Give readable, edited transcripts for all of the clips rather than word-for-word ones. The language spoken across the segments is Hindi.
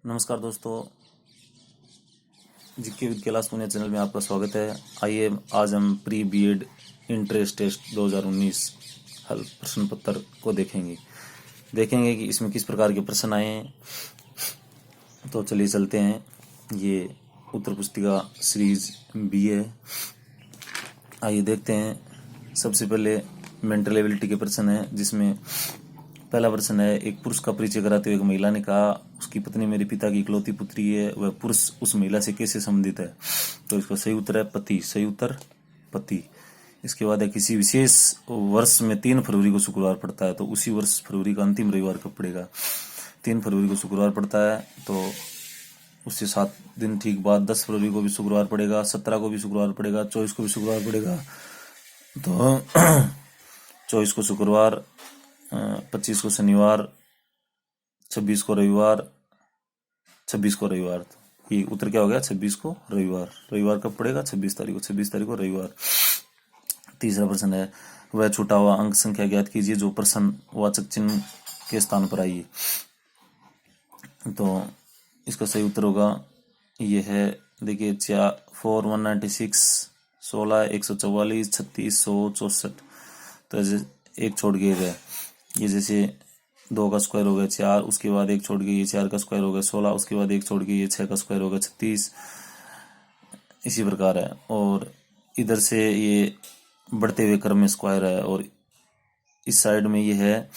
नमस्कार दोस्तों, GK with Kailash Punia channel में आपका स्वागत है। आइए आज हम प्री बीएड इंट्रेंस टेस्ट 2019 हल प्रश्न पत्र को देखेंगे कि इसमें किस प्रकार के प्रश्न आए हैं। तो चलिए चलते हैं। ये उत्तर पुस्तिका सीरीज बी है। आइए देखते हैं। सबसे पहले मेंटल एबिलिटी के प्रश्न है, जिसमें पहला प्रश्न है, एक पुरुष का परिचय कराते हुए एक महिला ने कहा, उसकी पत्नी मेरे पिता की इकलौती पुत्री है, वह पुरुष उस महिला से कैसे संबंधित है। तो इसका सही उत्तर है पति। सही उत्तर पति। इसके बाद है, किसी विशेष वर्ष में 3 फरवरी को शुक्रवार पड़ता है, तो उसी वर्ष फरवरी का अंतिम रविवार कब पड़ेगा। 3 फरवरी को शुक्रवार पड़ता है, तो उससे 7 दिन ठीक बाद 10 फरवरी को भी शुक्रवार पड़ेगा, 17 को भी शुक्रवार पड़ेगा, 24 को भी शुक्रवार पड़ेगा। तो 24 को शुक्रवार, 25 को शनिवार, 26 को रविवार, 26 को रविवार। ये उत्तर क्या हो गया? 26 को रविवार। रविवार कब पड़ेगा? 26 तारीख को। 26 तारीख को रविवार। तीसरा प्रश्न है, वह छूटा हुआ अंक संख्या ज्ञात कीजिए जो प्रश्नवाचक चिन्ह के स्थान पर आई। तो इसका सही उत्तर होगा, ये है, देखिए 4 196, 16 144, 36 164। तो ऐसे एक छोड़ के है, ये जैसे 2 का स्क्वायर हो गया 4, उसके बाद एक छोड़ के ये 4 का स्क्वायर हो गया 16, उसके बाद एक छोड़ के ये 6 का स्क्वायर हो गया 36। इसी प्रकार है। और इधर से ये बढ़ते हुए क्रम में स्क्वायर है, और इस साइड में ये है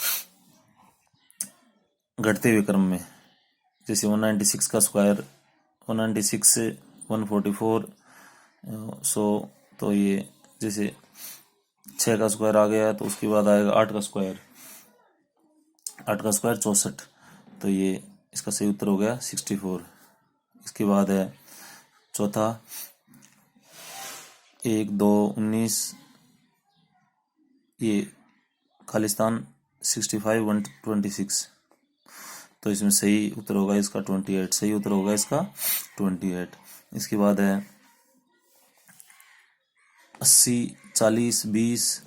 घटते हुए क्रम में। जैसे 196 का स्क्वायर 196 144, तो ये जैसे 6 का स्क्वायर आ गया, तो उसके बाद आएगा 8 का स्क्वायर। 8 का स्क्वायर 64। तो ये इसका सही उत्तर हो गया 64। इसके बाद है चौथा, 1 2 19, ये खालिस्तान 65 126। तो इसमें सही उत्तर होगा इसका 28। सही उत्तर होगा इसका 28। इसके बाद है 80 40 20,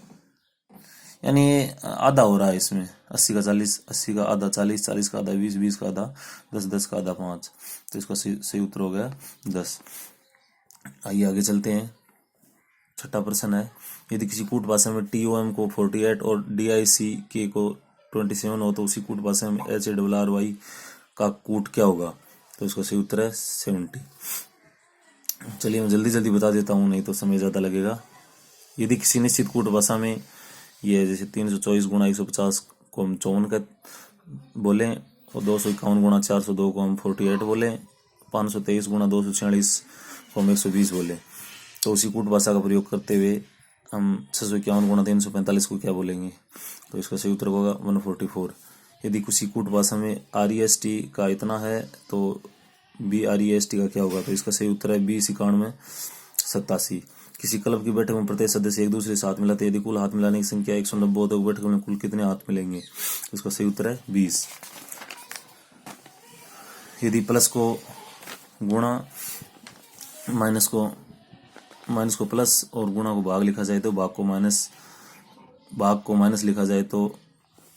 यानी ये आधा हो रहा है इसमें। 80 का 40, 80 का आधा 40, 40 का आधा 20, 20 का आधा 10, 10 का आधा 5। तो इसका सही उत्तर हो गया 10। आइए आगे चलते हैं। छठा प्रश्न है, यदि किसी कूट भाषा में TOM को 48 और DICK को 27 हो, तो उसी कूट भाषा में HARRY का कूट क्या होगा। तो इसका सही उत्तर है 70। चलिए मैं जल्दी जल्दी बता देता हूँ, नहीं तो समय ज़्यादा लगेगा। यदि किसी निश्चित कूट भाषा में ये जैसे 324 गुणा 150 को हम 54 का बोलें, और 251 गुणा 402 को हम 48 बोलें, 523 गुणा 246 को हम 120 बोलें, तो उसी कूट भाषा का प्रयोग करते हुए हम 651 गुणा 345 को क्या बोलेंगे। तो इसका सही उत्तर होगा 144। यदि किसी कूट भाषा में REST का इतना है, तो BREST का क्या होगा। तो इसका सही उत्तर है 2091 87। किसी क्लब की बैठक में प्रत्येक सदस्य एक दूसरे से हाथ मिलाते, यदि कुल हाथ मिलाने की संख्या 190 हो, तो बैठक में कुल कितने हाथ मिलेंगे। इसका सही उत्तर है 20। यदि प्लस को गुणा, माइनस को प्लस और गुणा को भाग लिखा जाए, तो भाग को माइनस लिखा जाए, तो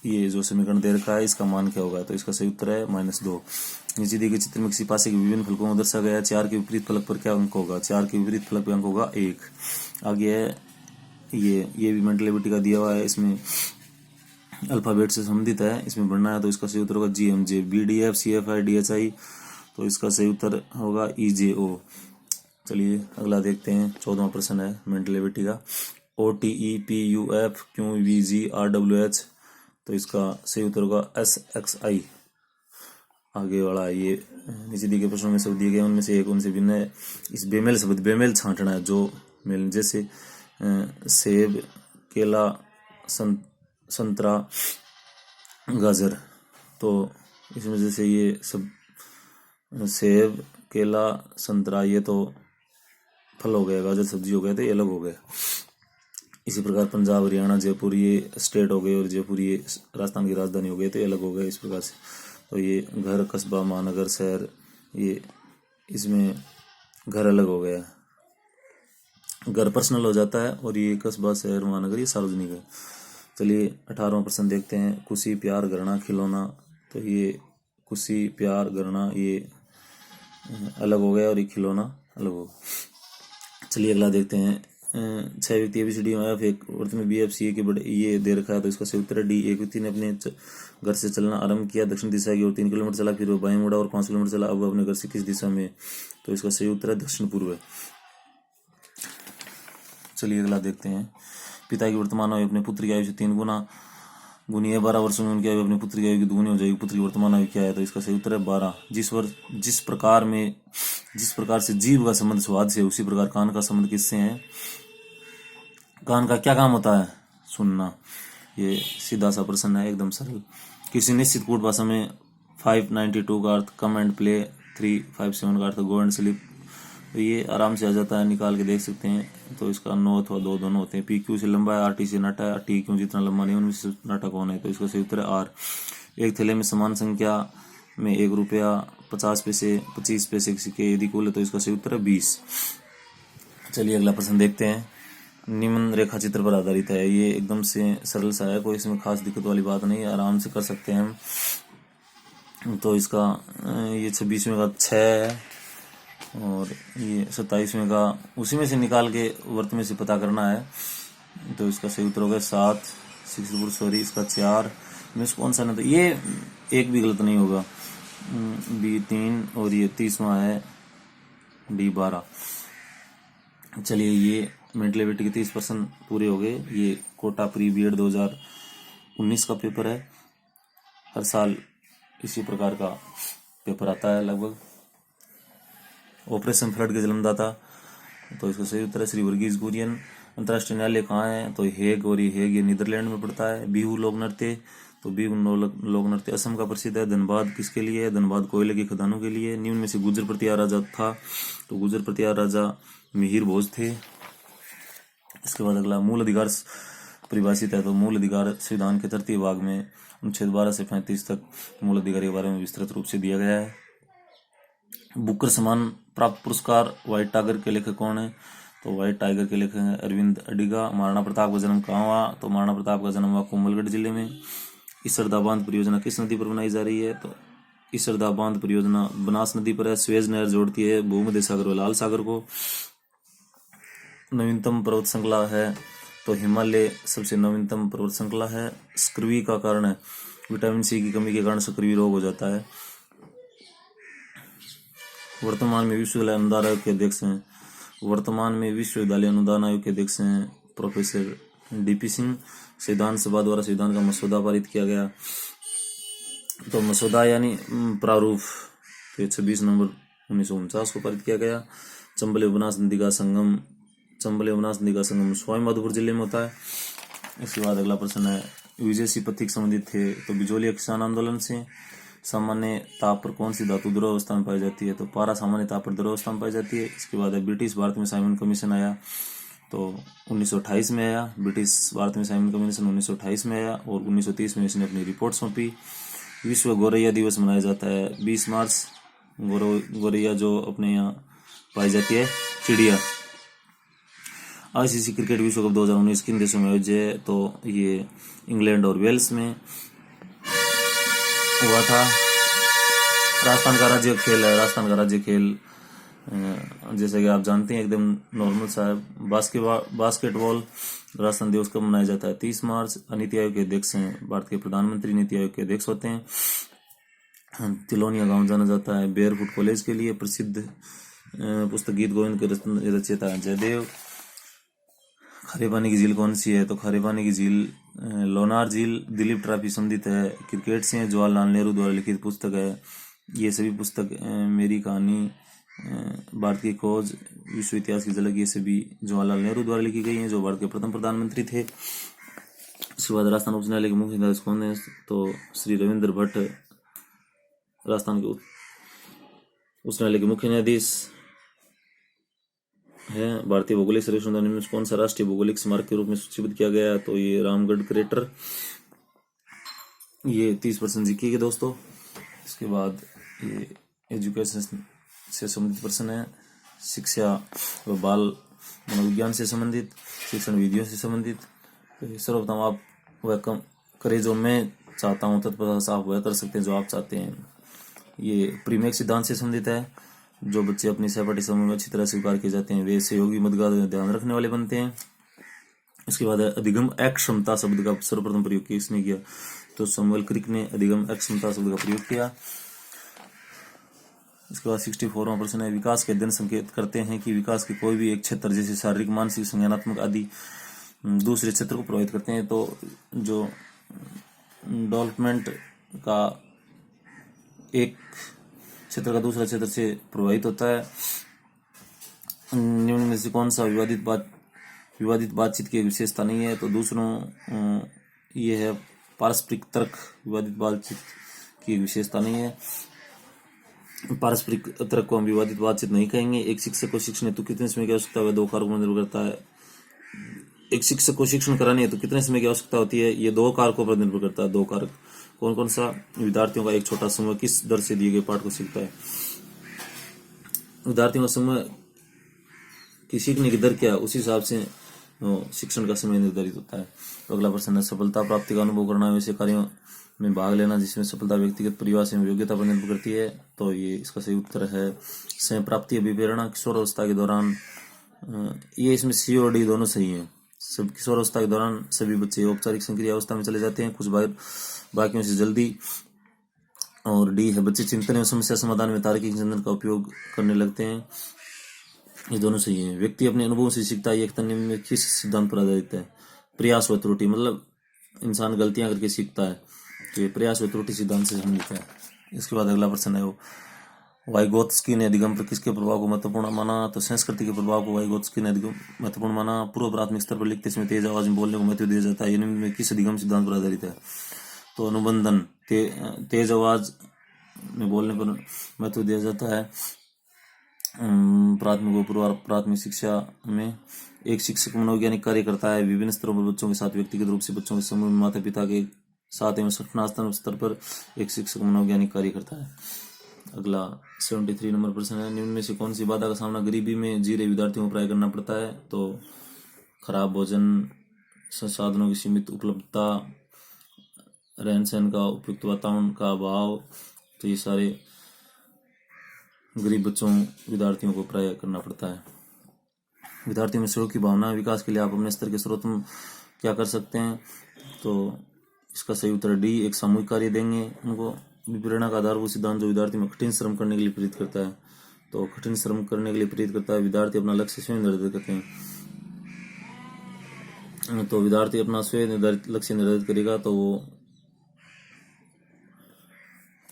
ये जो समीकरण दे रखा है इसका मान क्या होगा। तो इसका सही उत्तर है -2। नीचे दिए गए चित्र में किसी पासे के विभिन्न फलकों को दर्शाया गया है। 4 के विपरीत फलक पर क्या अंक होगा। 4 के विपरीत फलक पर अंक होगा 1। आगे है ये भी मेंटल एबिलिटी का दिया हुआ है, इसमें अल्फाबेट से संबंधित है, इसमें बढ़ना है। तो इसका सही उत्तर होगा GMJ BDF CFI DHI। तो इसका सही उत्तर होगा EJO। चलिए अगला देखते हैं। 14वां प्रश्न है मेंटल एबिलिटी का, OTEPUF QVG RWH। तो इसका सही उत्तर होगा SXI। आगे वाला ये नीचे दिए गए प्रश्नों में शब्द दिए गए, उनमें से एक उनसे भिन्न है। इस बेमेल शब्द बेमेल छांटना है, जो मेल, जैसे सेब केला संतरा गाजर। तो इसमें जैसे ये सब सेब केला संतरा ये तो फल हो गया, गाजर सब्जी हो गया, तो ये अलग हो गया। इसी प्रकार पंजाब हरियाणा जयपुर ये स्टेट हो गए, और जयपुर ये राजस्थान की राजधानी हो गई, तो ये अलग हो गए इस प्रकार से। तो ये घर कस्बा महानगर शहर, ये इसमें घर अलग हो गया, घर पर्सनल हो जाता है, और ये कस्बा शहर महानगर ये सार्वजनिक है। चलिए 18वां प्रश्न देखते हैं। खुशी प्यार घृणा खिलौना। तो ये खुशी, प्यार, गणना ये अलग हो गया और ये खिलौना अलग हो गया। चलिए अगला देखते हैं। 6 व्यक्ति ABCD एक वर्त में BFC के बड़े ये दे रखा है, तो इसका सही उत्तर है डी। एक व्यक्ति ने अपने घर से चलना आरंभ किया, दक्षिण दिशा की ओर 3 किलोमीटर चला, फिर वो बाएं मुड़ा और 5 किलोमीटर चला। अब वह अपने घर से किस दिशा में, तो इसका सही उत्तर है दक्षिण पूर्व है। चलिए अगला देखते हैं। पिता की वर्तमान आयु अपने पुत्र की आयु से 3 गुना गुनी 12 वर्षों में उनकी आयु अपने पुत्र की आयु की दुगुनी हो जाएगी। पुत्र की वर्तमान आयु क्या है, तो इसका सही उत्तर है 12। जिस प्रकार से जीभ का संबंध स्वाद से, उसी प्रकार कान का संबंध किससे है। कान का क्या काम होता है, सुनना। ये सीधा सा प्रश्न है, एकदम सरल। किसी निश्चित कूट भाषा में 592 का अर्थ कम एंड प्ले, 357 का अर्थ गो एंड स्लीप, तो ये आराम से आ जाता है, निकाल के देख सकते हैं। तो इसका 9 अथवा 2 दोनों होते हैं। PQ से लंबा है, RT से नाटा है। T क्यों जितना लंबा नहीं, उनमें से नाटा कौन है, तो इसका सही उत्तर है R। एक थैले में समान संख्या में 1 रुपया, 50 पैसे, 25 पैसे के सिक्के यदि कुल है, तो इसका सही उत्तर है 20। चलिए अगला प्रश्न देखते हैं। निम्न रेखा चित्र पर आधारित है। ये एकदम से सरल सा है, कोई इसमें खास दिक्कत वाली बात नहीं है, आराम से कर सकते हैं हम। तो इसका ये 26वें का 6 है और ये 27वें का उसी में से निकाल के वर्त में से पता करना है, तो इसका सही उत्तर होगा 7। 64 सॉरी, इसका 4 में से कौन सा ना, तो ये एक भी गलत नहीं होगा। B 3 और ये 30वां है D 12। चलिए ये मेंटल एबिलिटी के 30% पूरे हो गए। ये कोटा प्री BEd 2019 का पेपर है। हर साल इसी प्रकार का पेपर आता है लगभग। ऑपरेशन फ्लड के जन्मदाता, तो इसका सही उत्तर है श्री वर्गीज कुरियन। अंतर्राष्ट्रीय न्यायालय कहाँ है, तो हेग, और ये हेग ये नीदरलैंड में पड़ता है। बिहू लोक नृत्य, तो बिहू लोक नृत्य असम का प्रसिद्ध है। धनबाद किसके लिए है, धनबाद कोयले की खदानों के लिए। निम्न में से गुर्जर प्रतिहार राजा था, तो गुर्जर प्रतिहार राजा मिहिर भोज थे। इसके बाद अगला मूल अधिकार परिभाषित है, तो मूल अधिकार संविधान के 33 भाग में अनुच्छेद 12 से 35 तक मूल अधिकार के बारे में विस्तृत रूप से दिया गया है। बुकर सम्मान प्राप्त पुरस्कार व्हाइट टाइगर के लेखक कौन है, तो व्हाइट टाइगर के लेखक हैं अरविंद अडिगा। महाराणा प्रताप का जन्म कहाँ हुआ, तो महाराणा प्रताप का जन्म हुआ कोमलगढ़ जिले में। इसरदा बांध परियोजना किस नदी पर बनाई जा रही है, तो इसरदा बांध परियोजना बनास नदी पर है। स्वेज नहर जोड़ती है भूमध्य सागर और लाल सागर को। नवीनतम पर्वत श्रृंखला है, तो हिमालय सबसे नवीनतम पर्वत श्रृंखला है। स्क्रवी का कारण है विटामिन C की कमी के कारण स्क्रवी रोग हो जाता है। वर्तमान में विश्वविद्यालय अनुदान आयोग के अध्यक्ष हैं, वर्तमान में विश्वविद्यालय अनुदान आयोग के अध्यक्ष हैं प्रोफेसर DP सिंह। संविधान सभा द्वारा संविधान का मसौदा पारित किया गया, तो मसौदा यानी प्रारूप, तो 26 नवंबर 1949 को पारित किया गया। चंबल उपन्यास नदी का संगम, चंबल उपन्यास नदी का संगम सवाई माधोपुर जिले में होता है। इसके बाद अगला प्रश्न है, विजय सिंह पथिक संबंधित थे, तो बिजोलिया किसान आंदोलन से। सामान्य ताप पर कौन सी धातु द्रव अवस्था में पाई जाती है, तो पारा सामान्य ताप पर द्रव अवस्था में पाई जाती है। इसके बाद है ब्रिटिश भारत में साइमन कमीशन आया, तो 1928 में आया। ब्रिटिश भारत में साइमन कमीशन 1928 में आया और 1930 में इसने अपनी रिपोर्ट सौंपी। विश्व गौरैया दिवस मनाया जाता है 20 मार्च। गौरैया जो अपने यहाँ पाई जाती है चिड़िया। ICC क्रिकेट विश्व कप 2019 किन देशों में आयोजित है, तो ये इंग्लैंड और वेल्स में हुआ था। राजस्थान का राज्य खेल है, राजस्थान का राज्य खेल जैसे कि आप जानते हैं एकदम नॉर्मल सा है, बास्केटबॉल। राजस्थान दिवस कब मनाया जाता है, 30 मार्च। नीति आयोग के अध्यक्ष हैं भारत के प्रधानमंत्री, नीति आयोग के अध्यक्ष होते हैं। तिलोनिया गांव जाना जाता है बेयरफुट कॉलेज के लिए। प्रसिद्ध पुस्तक गीत गोविंद के रचयिता है जयदेव। खारे पानी की झील कौन सी है, तो खारे पानी की झील लोनार झील। दिलीप ट्रॉफी संबंधित है क्रिकेट से। जवाहरलाल नेहरू द्वारा लिखित पुस्तक है। ये सभी पुस्तक मेरी कहानी, भारत की खोज, विश्व इतिहास की झलक, ये सभी जवाहरलाल नेहरू द्वारा लिखी गई हैं, जो भारत के प्रथम प्रधानमंत्री थे। उसके बाद राजस्थान उच्च न्यायालय के मुख्य न्यायाधीश कौन है, तो श्री रविंद्र भट्ट राजस्थान के उच्च न्यायालय के मुख्य न्यायाधीश है। भारतीय भौगोलिक सर्वेक्षण में कौन सा राष्ट्रीय भौगोलिक स्मारक के रूप में सूचीबद्ध किया गया है, तो ये रामगढ़ क्रेटर। ये 30% जीके के दोस्तों। इसके बाद ये एजुकेशन से संबंधित प्रश्न है, शिक्षा व बाल मनोविज्ञान से संबंधित, शिक्षण विधियों से संबंधित। तो सर्वप्रथम आप वह कम करें जो मैं चाहता हूँ, तत्पश्चात आप वह कर सकते हैं जो आप चाहते हैं। ये प्रीमेक सिद्धांत से संबंधित है। जो बच्चे अपनी सहपाठी समूह में अच्छी तरह स्वीकार किए जाते हैं वे सहयोगी मतदान में ध्यान रखने वाले बनते हैं। इसके बाद अधिगम अक्षमता शब्द का सर्वप्रथम प्रयोग किसने किया? तो सैमुअल क्रिक ने अधिगम अक्षमता शब्द का प्रयोग किया। इसके बाद 64वां प्रश्न है, विकास के अध्ययन संकेत करते हैं कि विकास के कोई भी एक क्षेत्र जैसे शारीरिक, मानसिक, संज्ञानात्मक आदि दूसरे क्षेत्र को प्रभावित करते हैं। तो जो डेवलपमेंट का एक क्षेत्र का दूसरा क्षेत्र से प्रभावित होता है। निम्न में से कौन सा विवादित बातचीत की विशेषता नहीं है? तो दूसरों ये है पारस्परिक तर्क विवादित बातचीत की विशेषता नहीं है। पारस्परिक तर्क को हम विवादित बातचीत नहीं कहेंगे। एक शिक्षक को शिक्षण हेतु कितने समय की आवश्यकता है? 2 कारकों पर निर्भर करता है। एक शिक्षक को शिक्षण कराने हेतु कितने समय की आवश्यकता होती है? ये 2 कारकों पर निर्भर करता है। 2 कारक कौन कौन सा? विद्यार्थियों का एक छोटा समूह किस दर से दिए गए पाठ को सीखता है? विद्यार्थियों का समूह की सीखने की दर क्या है, उसी हिसाब से शिक्षण का समय निर्धारित होता है। तो अगला प्रश्न है, सफलता प्राप्ति का अनुभव करना वैसे कार्यों में भाग लेना जिसमें सफलता व्यक्तिगत, परिवार से योग्यता पर निर्भर करती है। तो ये इसका सही उत्तर है स्वयं प्राप्ति अभिप्रेरणा। किशोरावस्था के दौरान ये इसमें सी और डी दोनों सही है। सब किशोरावस्था के दौरान सभी बच्चे औपचारिक सक्रिय अवस्था में चले जाते हैं, कुछ बाकियों से जल्दी। और डी है बच्चे चिंतन एवं समस्या समाधान में तार्किक चिंतन का उपयोग करने लगते हैं। ये दोनों सही है। व्यक्ति अपने अनुभवों से सीखता है, एक निम्न में किस सिद्धांत पर आधारित है? प्रयास व त्रुटि, मतलब इंसान गलतियां करके सीखता है, तो ये प्रयास व त्रुटि सिद्धांत से संबंधित है। इसके बाद अगला प्रश्न है, वो वाइगोत्स्की ने अधिगम पर किसके प्रभाव को महत्वपूर्ण माना? तो संस्कृति के प्रभाव को वाइगोत्स्की ने अधिगम महत्वपूर्ण माना। पूर्व प्राथमिक स्तर पर लिखते समय तेज आवाज में बोलने को महत्व दिया जाता है, ये निम्न में किस अधिगम सिद्धांत पर आधारित है? तो अनुबंधन। तेज आवाज में बोलने पर महत्व दिया जाता है। प्राथमिक व पूर्व प्राथमिक शिक्षा में एक शिक्षक मनोवैज्ञानिक कार्य करता है। विभिन्न स्तरों पर बच्चों के साथ व्यक्तिगत रूप से बच्चों के समूह में माता पिता के साथ एवं संगठनात्मक स्तर पर एक शिक्षक मनोवैज्ञानिक कार्य करता है। अगला 73 नंबर प्रश्न है, निम्न में से कौन सी बाधा का सामना गरीबी में जी रहे विद्यार्थियों को प्राय करना पड़ता है? तो खराब भोजन, संसाधनों की सीमित उपलब्धता, रहन सहन का उपयुक्त वातावरण का अभाव, तो ये सारे गरीब बच्चों विद्यार्थियों को प्राय करना पड़ता है। विद्यार्थियों में सहयोग की भावना विकास के लिए आप अपने स्तर के स्रोतों क्या कर सकते हैं? तो इसका सही उत्तर डी, एक सामूहिक कार्य देंगे उनको। प्रेरणा का आधारभूत सिद्धांत जो विद्यार्थी में कठिन श्रम करने के लिए प्रेरित करता है, तो कठिन श्रम करने के लिए प्रेरित करता है। विद्यार्थी अपना लक्ष्य स्वयं निर्धारित करते हैं, तो विद्यार्थी अपना स्वयं निर्धारित लक्ष्य निर्धारित करेगा तो वो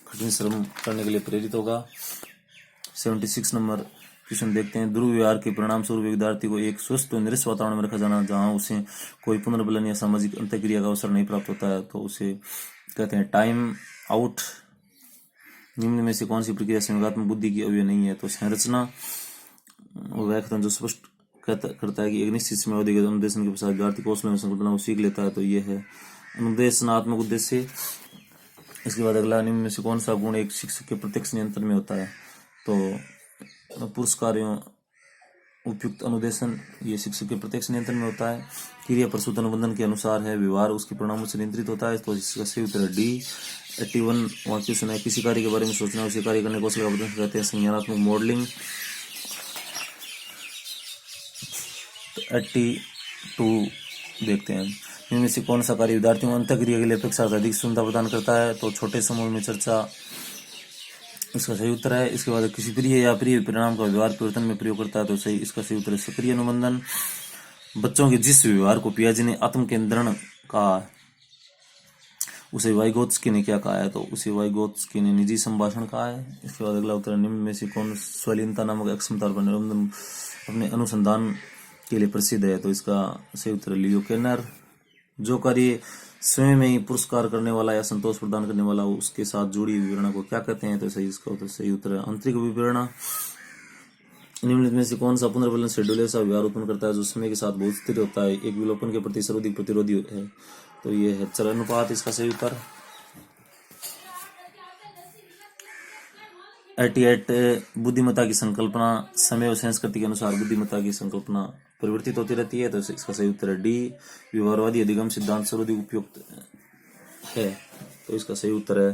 कठिन श्रम करने के लिए प्रेरित होगा। 76 नंबर क्वेश्चन देखते हैं, दुर्व्यवहार के परिणाम स्वरूप विद्यार्थी को एक स्वस्थ और निरस्त वातावरण में रखा जाना जहां उसे कोई पुनर्बलन या सामाजिक अंतःक्रिया का अवसर नहीं प्राप्त होता है, तो उसे कहते हैं टाइम आउट। निम्न में से कौन सी प्रक्रिया संवेगात्मक बुद्धि की अवयव नहीं है? तो संरचना और व्याख्यान जो स्पष्ट करता है कि एक निश्चित समय अवधि के अनुदेशन के पश्चात विद्यार्थी कौशल में संकल्पना को सीख लेता है, तो यह है अनुदेशनात्मक उद्देश्य। इसके बाद अगला, निम्न में से कौन सा गुण एक शिक्षक के प्रत्यक्ष नियंत्रण में होता है? तो पुरस्कार एवं उपयुक्त अनुदेशन ये शिक्षक के प्रत्यक्ष नियंत्रण में होता है। क्रिया प्रसूत अनुबंधन के अनुसार है, व्यवहार उसके परिणामों से नियंत्रित होता है, तो इसका सही उत्तर है डी। 81 क्वेश्चन है, किसी कार्य के बारे में सोचना उसे कार्य करने कौशल का प्रदर्शन कहते हैं संज्ञानात्मक मॉडलिंग। 82 देखते हैं, इनमें से कौन सा कार्य विद्यार्थियों को अंतःक्रिया के लिए अपेक्षा अधिक सुविधा प्रदान करता है? तो छोटे समूह में चर्चा, इसका सही उत्तर है। इसके बाद किसी प्रिय या प्रिय परिणाम का व्यवहार परिवर्तन में प्रयोग करता है, तो सही इसका सही उत्तर है सक्रिय अनुबंधन। बच्चों के जिस व्यवहार को पियाजे ने आत्म केंद्रण कहा उसे वाइगोत्स्की ने क्या कहा है? तो उसे वाइगोत्स्की ने निजी संभाषण कहा है। इसके बाद अगला उत्तर, निम्न में से कौन स्वलीनता नामक अक्षमता पर निबंधन अपने अनुसंधान के लिए प्रसिद्ध है? तो इसका सही उत्तर लियो केनर। जो कार्य स्वयं में ही पुरस्कार करने वाला या संतोष प्रदान करने वाला उसके साथ जुड़ी विवरणा को क्या कहते हैं? तो सही इसका उत्तर सही उत्तर है आंतरिक विवरणा। निम्नलिखित में से कौन सा पुनर्बलन शेड्यूल ऐसा व्यवहार उत्पन्न करता है जो समय के साथ बहुत स्थिर होता है, एक विलोपन के प्रति सर्वाधिक प्रतिरोधी है? तो ये है चलानुपात, इसका सही उत्तर। 88 बुद्धिमत्ता की संकल्पना समय और संस्कृति के अनुसार बुद्धिमत्ता की संकल्पना परिवर्तित होती रहती है, तो इसका सही उत्तर है डी। व्यवहारवादी अधिगम सिद्धांत सर्वाधिक उपयुक्त है, तो इसका सही उत्तर है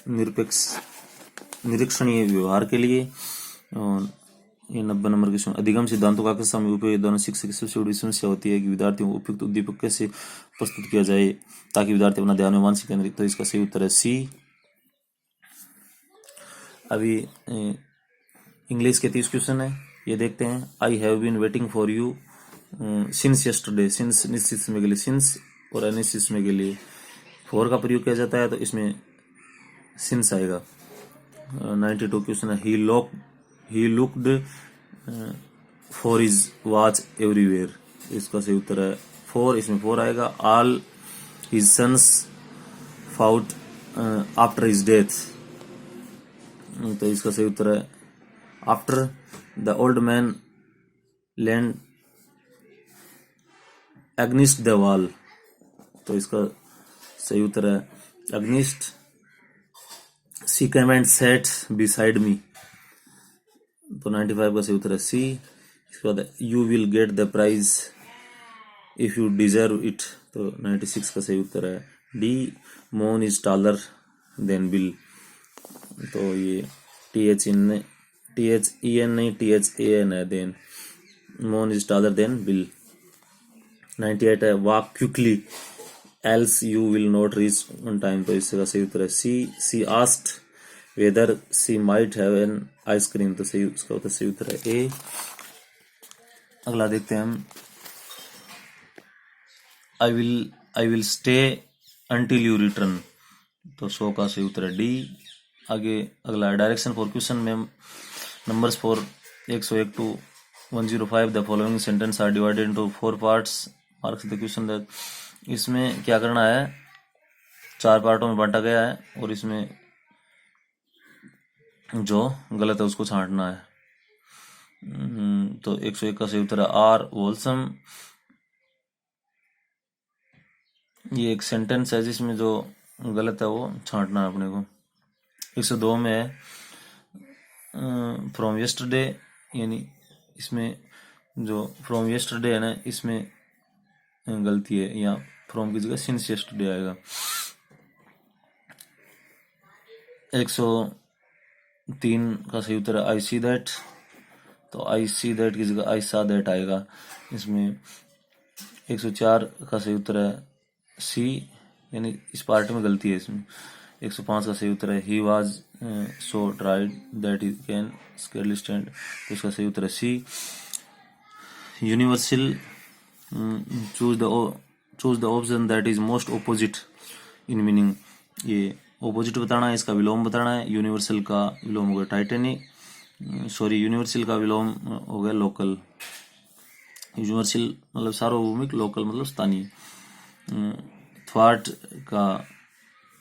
निरपेक्ष निरीक्षणीय व्यवहार के लिए। और ये 90 नंबर क्वेश्चन, अधिगम सिद्धांतों का कक्षा में उपयोग दोनों शिक्षक की सबसे बड़ी समस्या होती है कि विद्यार्थियों को उपयुक्त उद्दीपक कैसे प्रस्तुत किया जाए ताकि विद्यार्थी अपना ध्यान में मानसिक केंद्रित। तो इसका सही उत्तर है सी। अभी इंग्लिश के 30 क्वेश्चन है, ये देखते हैं। I have been waiting for you since yesterday. Since निश्चित समय के लिए, सिंस और अनिश्चित समय के लिए फॉर का प्रयोग किया जाता है, तो इसमें सिंस आएगा। 92 क्वेश्चन है, he looked for his watch everywhere. इसका सही उत्तर है फोर, इसमें फोर आएगा। All his sons fought after his death, तो इसका सही उत्तर है after. The old man leaned against the wall, तो इसका सही उत्तर है against. She came and sat beside me, तो 95 का सही उत्तर है सी। इसके बाद you will get the prize if you deserve it, तो 96 का सही उत्तर है डी। मोन इज टॉलर देन बिल, तो ये THEN नहीं THAN है, देन मोन इज टॉलर देन बिल। 98 है, walk quickly else you will not reach on time, तो इसका सही उत्तर है C. She asked whether she might have an ice cream, तो सही उसका उत्तर सही उत्तर है ए। अगला देखते हैं हम, I will stay until you return, तो 100 का सही उत्तर है डी। आगे अगला डायरेक्शन फॉर क्वेश्चन में numbers for 101 to 105 the following sentence are divided into 4 parts, marks the question that. इसमें क्या करना है, 4 पार्टों में बांटा गया है और इसमें जो गलत है उसको छांटना है। तो 101 का सही उत्तर है आर होलसम। ये एक सेंटेंस है जिसमें जो गलत है वो छांटना है अपने को। 102 में है फ्रॉम यस्टरडे, यानी इसमें जो फ्रॉम यस्टरडे है ना, इसमें गलती है, या फ्रॉम की जगह सिंस यस्टरडे आएगा। 103 का सही उत्तर है आई सी दैट, तो आई सी दैट की जगह आई सा दैट आएगा इसमें। 104 का सही उत्तर है सी, यानी इस पार्ट में गलती है इसमें। 105 का सही उत्तर है he was so tired that he can scarcely stand, तो इसका सही उत्तर है C. Universal choose the option that is most opposite in meaning. ये ऑपोजिट बताना है, इसका विलोम बताना है। यूनिवर्सल का विलोम हो गया टाइटेनिक, यूनिवर्सल का विलोम हो गया लोकल। यूनिवर्सल मतलब सार्वभौमिक, लोकल मतलब स्थानीय। थॉट का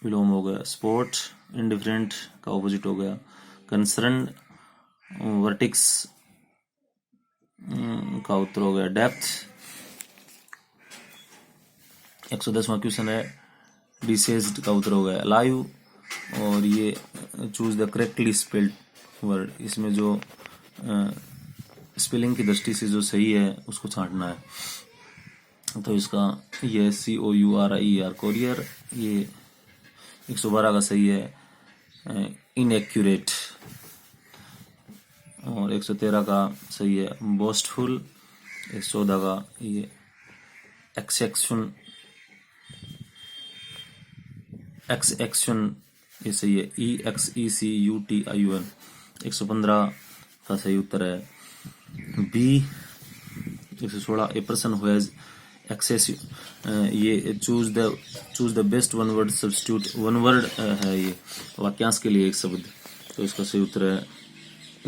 विलोम हो गया स्पोर्ट। इंडिफरेंट का ऑपोजिट हो गया कंसर्न। वर्टिक्स का उत्तर हो गया डेप्थ। 110वां क्वेश्चन है डिसेज्ड का उत्तर हो गया लाइव। और ये choose the correctly spelled word, इसमें जो स्पेलिंग की दृष्टि से जो सही है उसको छांटना है। तो इसका ये COURIER कोरियर, ये 112 का सही है इनएक्यूरेट। और 113 का सही है बोस्टफुल। 114 का ये एक्सेक्शन ये सही है EXECUTION। 115 का सही उत्तर है B. 116 a person who has excessive, ये choose the best one word substitute, one word है ये वाक्यांश के लिए एक शब्द, तो इसका सही उत्तर है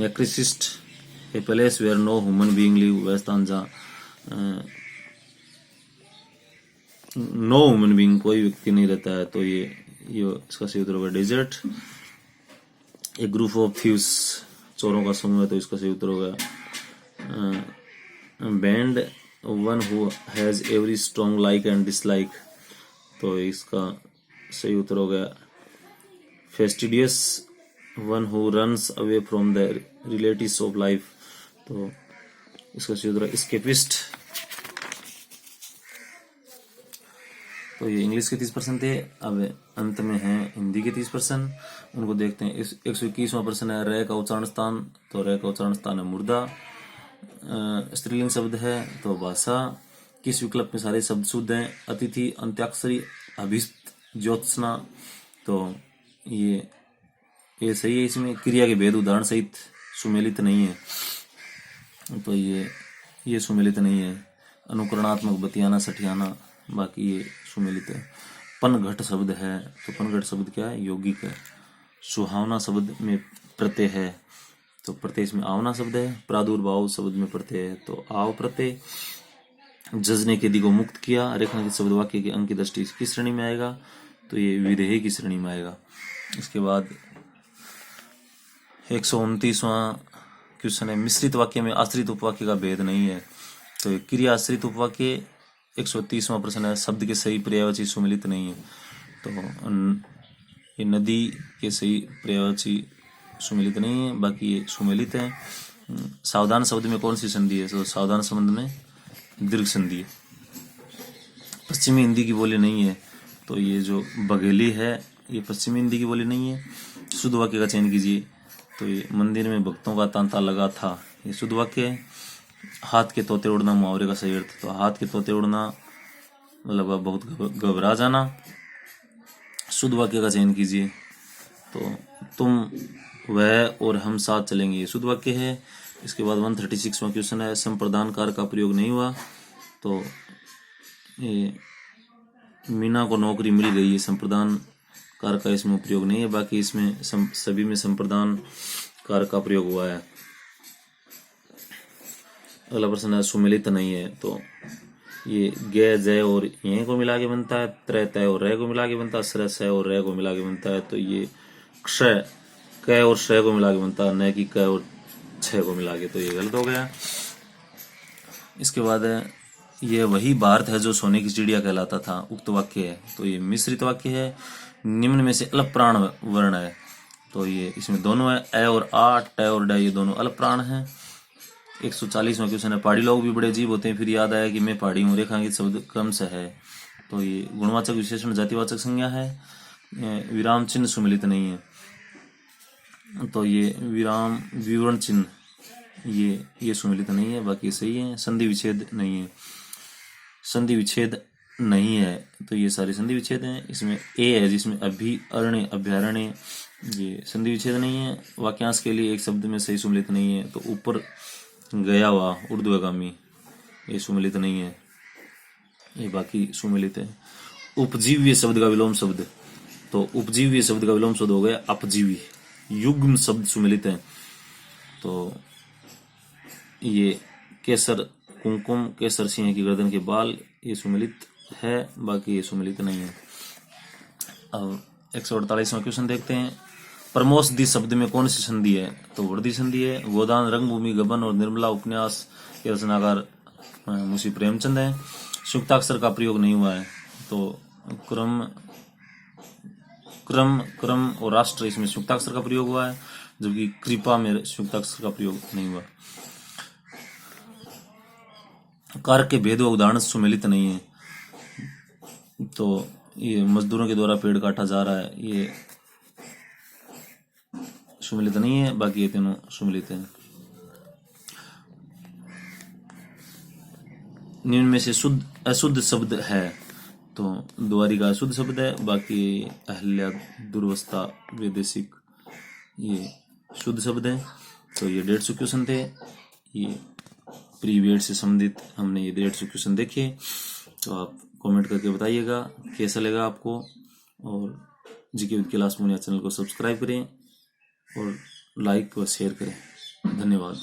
एक्रिसिस्ट। A place where no human being live, वह स्थान जहाँ नो ह्यूमन बीइंग कोई व्यक्ति नहीं रहता है, तो ये इसका सही उत्तर होगा डेजर्ट। एक ग्रुप ऑफ थीव्स, चोरों का समूह है, तो इसका सही उत्तर होगा band. One who has every strong like and dislike, तो इसका सही उत्तर हो गया fastidious. One who runs away from the relatives of life, तो इसका सही उत्तर है एस्केपिस्ट। तो ये इंग्लिश के 30% थे। अब अंत में है हिंदी के 30%, उनको देखते हैं। 121वां प्रश्न है रे का उच्चारण स्थान, तो रे का उच्चारण स्थान है मुर्दा। स्त्रीलिंग शब्द है तो भाषा। किस विकल्प में सारे शब्द शुद्ध हैं? अतिथि, अंत्याक्षरी, अभिस्त, ज्योत्सना। तो ये सही है। इसमें क्रिया के भेद उदाहरण सहित सुमेलित नहीं है, तो ये सुमेलित नहीं है। अनुकरणात्मक बतियाना, सठियाना, बाकी ये सुमेलित है। पनघट शब्द है, तो पनघट शब्द क्या है? यौगिक है। सुहावना शब्द में प्रत्यय है, तो प्रत्यय इसमें आवना शब्द है। प्रादुर्भाव शब्द में प्रत्यय है, तो आव प्रत्यय। जज ने कैदी को मुक्त किया, रेखांकित शब्द वाक्य के अंक की दृष्टि किस श्रेणी में आएगा? तो ये विधेय की श्रेणी में आएगा। इसके बाद 129वां क्वेश्चन है मिश्रित वाक्य में आश्रित उपवाक्य का भेद नहीं है, तो ये क्रिया आश्रित उपवाक्य। 130वां प्रश्न है शब्द के सही पर्यायवाची सुमेलित नहीं है, तो ये नदी के सही पर्यायवाची सुमेलित नहीं है, बाकी ये सुमेलित है। सावधान शब्द में कौन सी संधि है? तो सावधान शब्द में दीर्घ संधि है। पश्चिमी हिंदी की बोली नहीं है, तो ये जो बघेली है ये पश्चिमी हिंदी की बोली नहीं है। शुद्ध वाक्य का चयन कीजिए, तो ये मंदिर में भक्तों का तांता लगा था, ये शुद्ध वाक्य है। हाथ के तोते उड़ना मुहावरे का सही अर्थ, तो हाथ के तोते उड़ना मतलब बहुत घबरा जाना। शुद्ध वाक्य का चयन कीजिए, तो तुम वह और हम साथ चलेंगे, ये शुद्ध वाक्य है। इसके बाद 136वां क्वेश्चन है संप्रदान कार का प्रयोग नहीं हुआ, तो ये मीना को नौकरी मिल गई, ये संप्रदान कार का इसमें प्रयोग नहीं है, बाकी इसमें सभी में संप्रदान कार का प्रयोग हुआ है। अगला प्रश्न है सुमेलित नहीं है, तो ये गे जय और ये को मिला के बनता है, त्रय तय और रे को मिला के बनता है, श्रय स और रे को मिला के बनता है, तो ये क्षय क और श्रय को मिला के बनता है, न कि क और छह को मिला के, तो ये गलत हो गया। इसके बाद ये वही भारत है जो सोने की चिड़िया कहलाता था, उक्त वाक्य है, तो ये मिश्रित वाक्य है। निम्न में से अलग प्राण वर्ण है, तो ये इसमें दोनों है, ए और आ, ट और ड, ये दोनों अलग प्राण हैं। 140वां क्वेश्चन है पहाड़ी लोग भी बड़े अजीब होते हैं, फिर याद आया कि मैं पहाड़ी हूँ, रेखांकित शब्द क्रम से है, तो ये गुणवाचक विशेषण जातिवाचक संज्ञा है। विराम चिन्ह सुमेलित नहीं है, तो ये विराम विवरण चिन्ह ये सुमेलित नहीं है, बाकी सही है। संधि विच्छेद नहीं है, संधि विच्छेद नहीं है, तो ये सारे संधि विच्छेद हैं। इसमें ए है जिसमें अभ्यारण्य अभ्यारण्य, ये संधि विच्छेद नहीं है। वाक्यांश के लिए एक शब्द में सही सुमेलित नहीं है, तो ऊपर गया हुआ ऊर्ध्वगामी, ये सुमेलित नहीं है, ये बाकी सुमेलित है। उपजीव्य शब्द का विलोम शब्द, तो उपजीव्य शब्द का विलोम शब्द हो गया अपजीवी। युग्म शब्द सुमेलित है, तो ये केसर कुमकुम, केसर सिंह की गर्दन के बाल, ये सुमेलित है, बाकी ये सुमेलित नहीं है। अब 148वां क्वेश्चन देखते हैं परमोषधि शब्द में कौन सी संधि है? तो वृद्धि संधि है। गोदान, रंगभूमि, गबन और निर्मला उपन्यास के रचनाकार मुंशी प्रेमचंद है। संयुक्ताक्षर का प्रयोग नहीं हुआ है, तो क्रम और राष्ट्र इसमें संयुक्ताक्षर का प्रयोग हुआ है, जबकि कृपा में संयुक्ताक्षर का प्रयोग नहीं हुआ। कारक के भेद व उदाहरण सुमेलित नहीं है, तो ये मजदूरों के द्वारा पेड़ काटा जा रहा है, ये सुमेलित नहीं है, बाकी ये तीनों सुमेलित हैं। निम्न में से शुद्ध अशुद्ध शब्द है, तो द्वारिका अशुद्ध शब्द है, बाकी अहल्या, दुर्वस्था, वैदेशिक ये शुद्ध शब्द है। तो ये 150 क्वेश्चन थे, ये प्रीवियड से संबंधित हमने ये 150 क्वेश्चन देखे, तो आप कमेंट करके बताइएगा कैसा लगा आपको, और GK with class Muniya channel को सब्सक्राइब करें और लाइक व शेयर करें। धन्यवाद।